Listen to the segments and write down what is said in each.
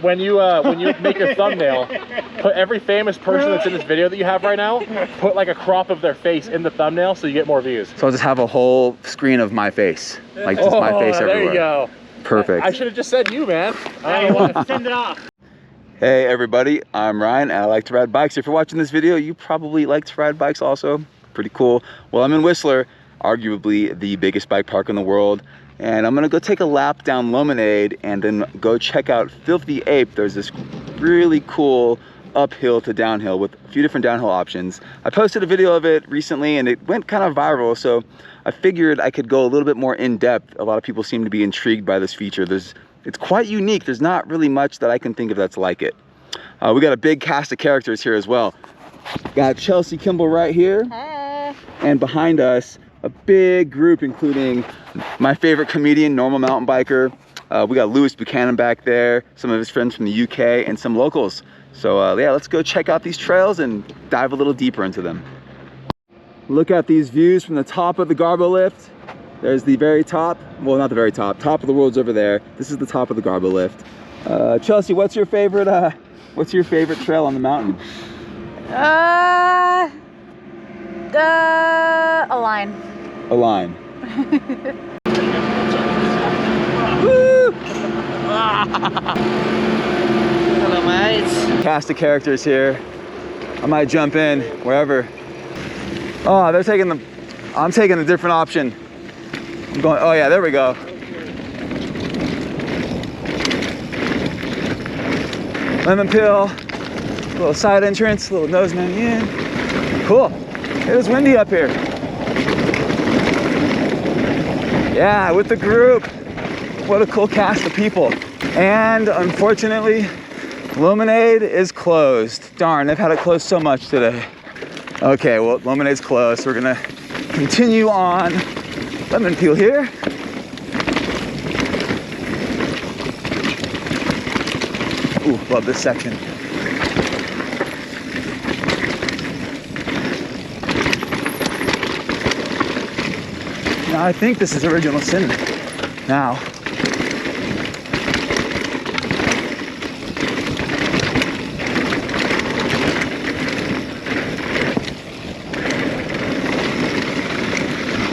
when you make your thumbnail, put every famous person that's in this video that you have right now, put like a crop of their face in the thumbnail so you get more views. So I'll just have a whole screen of my face, like just my face everywhere. There you go. Perfect. I should have just said you, man. I don't want to send it off. Hey everybody, I'm Ryan and I like to ride bikes. If you're watching this video, you probably like to ride bikes also. Pretty cool. Well, I'm in Whistler, arguably the biggest bike park in the world. And I'm gonna go take a lap down Lemonade and then go check out Filthy Ape. There's this really cool uphill to downhill with a few different downhill options. I posted a video of it recently and it went kind of viral, so I figured I could go a little bit more in depth. A lot of people seem to be intrigued by this feature. It's quite unique. There's not really much that I can think of that's like it. We got a big cast of characters here as well. Got Chelsea Kimball right here. Hey. And behind us, a big group including my favorite comedian, Normal Mountain Biker. We got Lewis Buchanan back there, some of his friends from the UK, and some locals. So yeah, let's go check out these trails and dive a little deeper into them. Look at these views from the top of the Garbo lift. There's the very top, well not the very top, top of the road's over there. This is the top of the Garbo lift. Chelsea, what's your favorite trail on the mountain? A line. A line. Woo! Hello, mates. Cast of characters here. I might jump in wherever. Oh, I'm taking a different option. I'm going, oh yeah, there we go. Lemon peel, little side entrance, little nose man in. Cool. It was windy up here. Yeah, with the group. What a cool cast of people. And unfortunately, Lemonade is closed. Darn, they've had it closed so much today. Okay, well, Lemonade's closed. So we're gonna continue on lemon peel here. Ooh, love this section. Now, I think this is original sin now.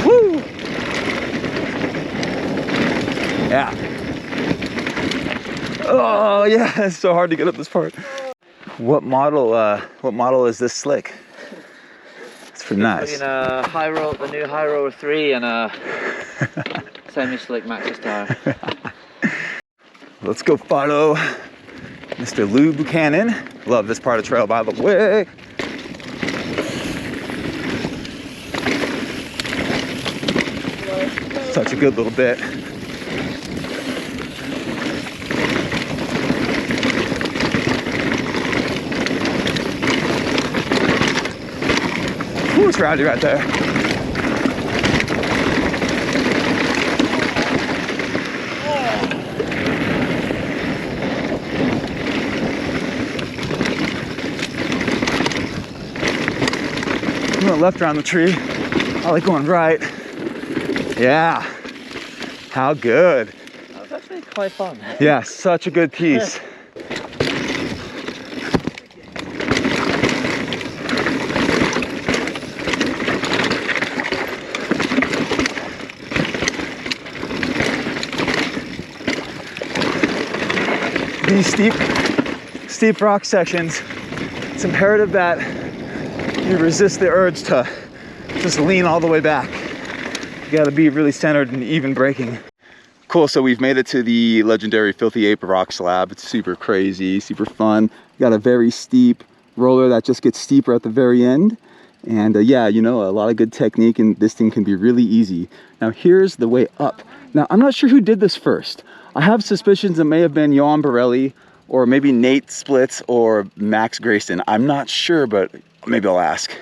Woo! Yeah. Oh yeah, it's so hard to get up this part. What model is this slick? It's pretty nice. In a high roll, the new High Roller 3 and a semi-slick Maxxis tire. Let's go follow Mr. Lou Buchanan. Love this part of the trail, by the way. Such a good little bit. Ooh, it's rowdy right there. I'm going left around the tree. I like going right. Yeah. How good. That was actually quite fun. Yeah, such a good piece. These steep rock sections, it's imperative that you resist the urge to just lean all the way back. You gotta be really centered and even braking. Cool, so we've made it to the legendary Filthy Ape rock slab. It's super crazy, super fun. Got a very steep roller that just gets steeper at the very end. And yeah, you know, a lot of good technique, and this thing can be really easy. Now here's the way up. Now I'm not sure who did this first. I have suspicions it may have been Johan Borelli or maybe Nate Splits or Max Grayston. I'm not sure, but maybe I'll ask.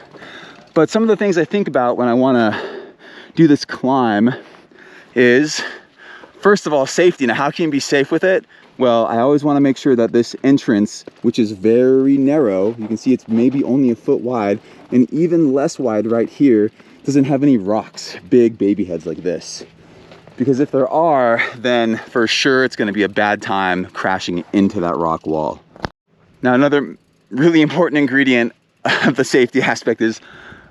But some of the things I think about when I wanna do this climb is, first of all, safety. Now, how can you be safe with it? Well, I always wanna make sure that this entrance, which is very narrow, you can see it's maybe only a foot wide, and even less wide right here, doesn't have any rocks, big baby heads like this. because if there are, then for sure it's gonna be a bad time crashing into that rock wall. Now, another really important ingredient of the safety aspect is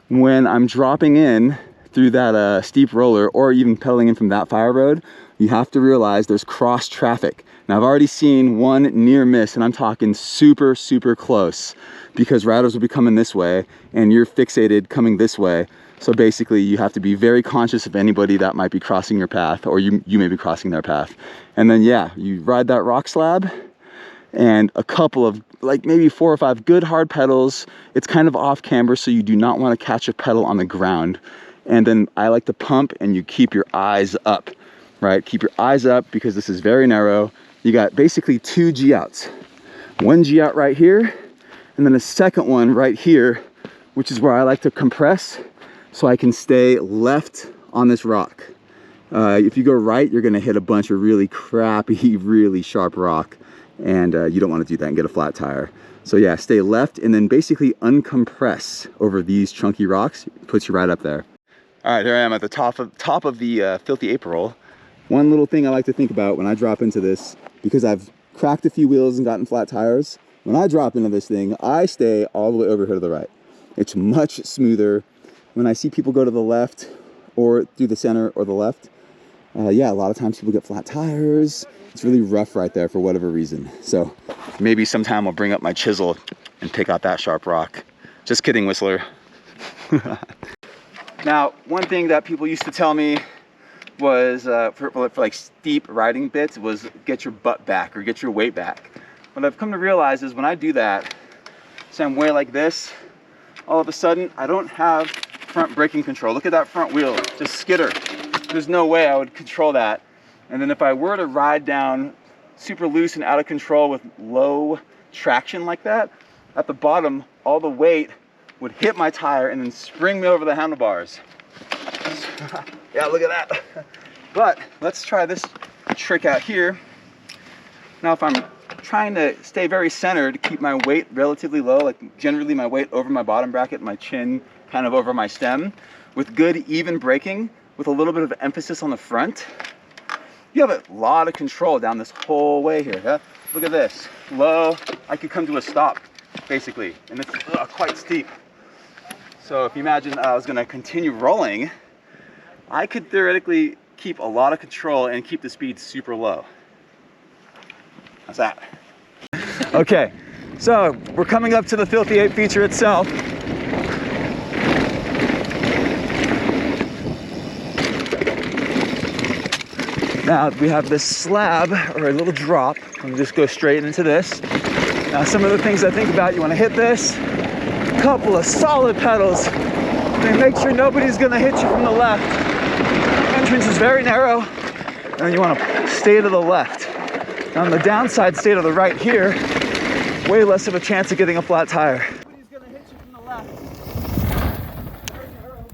when I'm dropping in through that steep roller, or even pedaling in from that fire road, you have to realize there's cross traffic. Now, I've already seen one near miss, and I'm talking super, super close, because riders will be coming this way and you're fixated coming this way. So basically you have to be very conscious of anybody that might be crossing your path, or you may be crossing their path. And then yeah, you ride that rock slab and a couple of, like maybe 4 or 5 good hard pedals. It's kind of off camber, so you do not want to catch a pedal on the ground. And then I like to pump, and you keep your eyes up, right? Keep your eyes up, because this is very narrow. You got basically 2 G outs. 1 G out right here, and then a second one right here, which is where I like to compress so I can stay left on this rock. If you go right, you're gonna hit a bunch of really crappy, really sharp rock, and you don't want to do that and get a flat tire. So yeah, stay left and then basically uncompress over these chunky rocks. It puts you right up there. All right, here I am at the top of the Filthy Ape roll. One little thing I like to think about when I drop into this, because I've cracked a few wheels and gotten flat tires, when I drop into this thing, I stay all the way over here to the right. It's much smoother. When I see people go to the left or through the center or the left, yeah, a lot of times people get flat tires. It's really rough right there for whatever reason. So maybe sometime I'll bring up my chisel and pick out that sharp rock. Just kidding, Whistler. Now, one thing that people used to tell me was for like steep riding bits was get your butt back or get your weight back. What I've come to realize is when I do that, so I'm way like this, all of a sudden I don't have front braking control. Look at that front wheel, just skitter. There's no way I would control that. And then if I were to ride down super loose and out of control with low traction like that, at the bottom, all the weight would hit my tire and then spring me over the handlebars. Yeah, look at that. But let's try this trick out here. Now, if I'm trying to stay very centered, keep my weight relatively low, like generally my weight over my bottom bracket, my chin kind of over my stem, with good even braking, with a little bit of emphasis on the front, you have a lot of control down this whole way here. Yeah? Look at this, low, I could come to a stop, basically, and it's quite steep. So if you imagine I was gonna continue rolling, I could theoretically keep a lot of control and keep the speed super low. How's that? Okay, so we're coming up to the Filthy Ape feature itself. Now we have this slab or a little drop. We'll just go straight into this. Now some of the things I think about, you want to hit this, a couple of solid pedals, and make sure nobody's going to hit you from the left. The entrance is very narrow, and then you want to stay to the left. On the downside, stay to the right here, way less of a chance of getting a flat tire. Nobody's going to hit you from the left. Very narrow.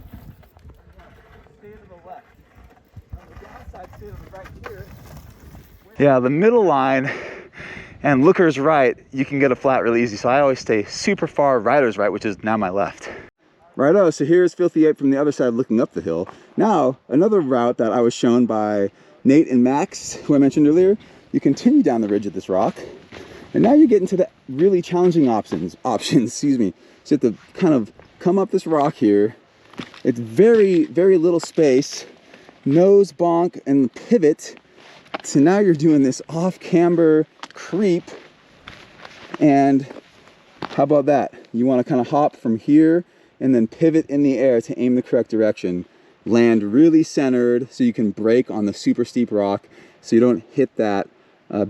Stay to the left. On the downside, stay to the right here. Yeah, the middle line and looker's right, you can get a flat really easy. So I always stay super far rider's right, which is now my left. Righto, so here's Filthy Ape from the other side looking up the hill. Now, another route that I was shown by Nate and Max, who I mentioned earlier, you continue down the ridge of this rock, and now you get into the really challenging options, excuse me. So you have to kind of come up this rock here. It's very, very little space, nose bonk and pivot. So now you're doing this off camber creep, and how about that? You want to kind of hop from here and then pivot in the air to aim the correct direction. Land really centered so you can brake on the super steep rock so you don't hit that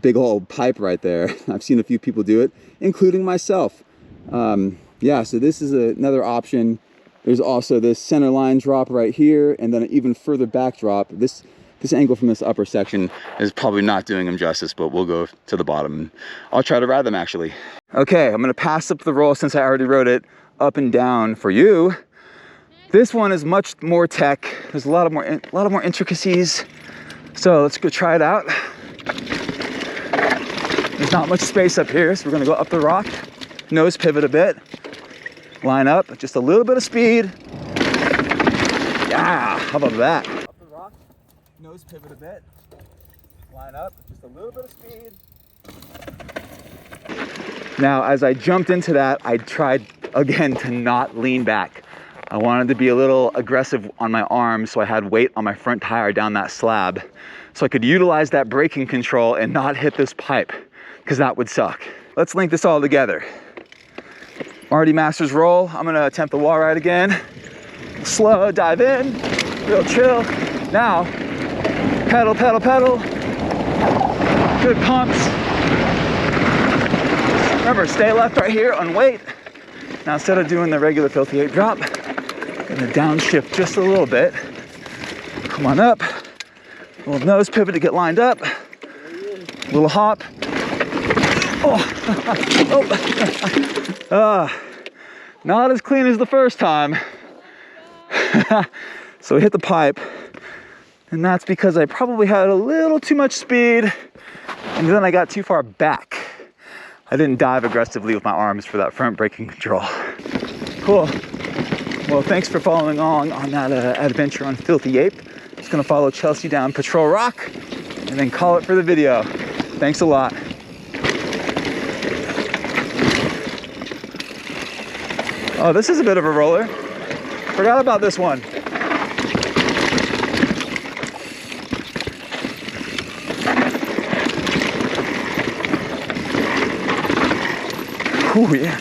big old pipe right there. I've seen a few people do it, including myself. Yeah, so this is another option. There's also this center line drop right here, and then an even further back drop. This angle from this upper section is probably not doing them justice, but we'll go to the bottom. I'll try to ride them actually. Okay, I'm gonna pass up the roll since I already rode it up and down for you. This one is much more tech. There's a lot more intricacies. So let's go try it out. There's not much space up here, so we're gonna go up the rock, nose pivot a bit, line up, just a little bit of speed. Yeah, how about that? Up the rock, nose nose pivot a bit. Line up with just a little bit of speed. Now, as I jumped into that, I tried again to not lean back. I wanted to be a little aggressive on my arms, so I had weight on my front tire down that slab, so I could utilize that braking control and not hit this pipe, because that would suck. Let's link this all together. Marty Masters roll. I'm gonna attempt the wall ride again. Slow, dive in, real chill. Now, pedal, pedal, pedal. Good pumps. Remember, stay left right here on weight. Now, instead of doing the regular Filthy Ape drop, I'm gonna downshift just a little bit. Come on up. A little nose pivot to get lined up. A little hop. Oh. Not as clean as the first time. So we hit the pipe, and that's because I probably had a little too much speed, and then I got too far back. I didn't dive aggressively with my arms for that front braking control. Cool. Well, thanks for following along on that adventure on Filthy Ape. Just gonna follow Chelsea down Patrol Rock and then call it for the video. Thanks a lot. Oh, this is a bit of a roller. Forgot about this one. Oh yeah.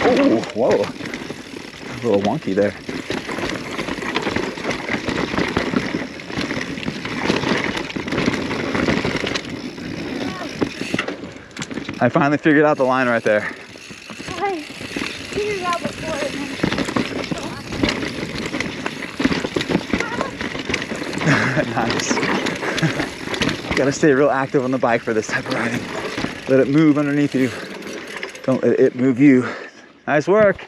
Oh, whoa. A little wonky there. I finally figured out the line right there. I figured it out before. Nice. Gotta stay real active on the bike for this type of riding. Let it move underneath you. Don't let it move you. Nice work.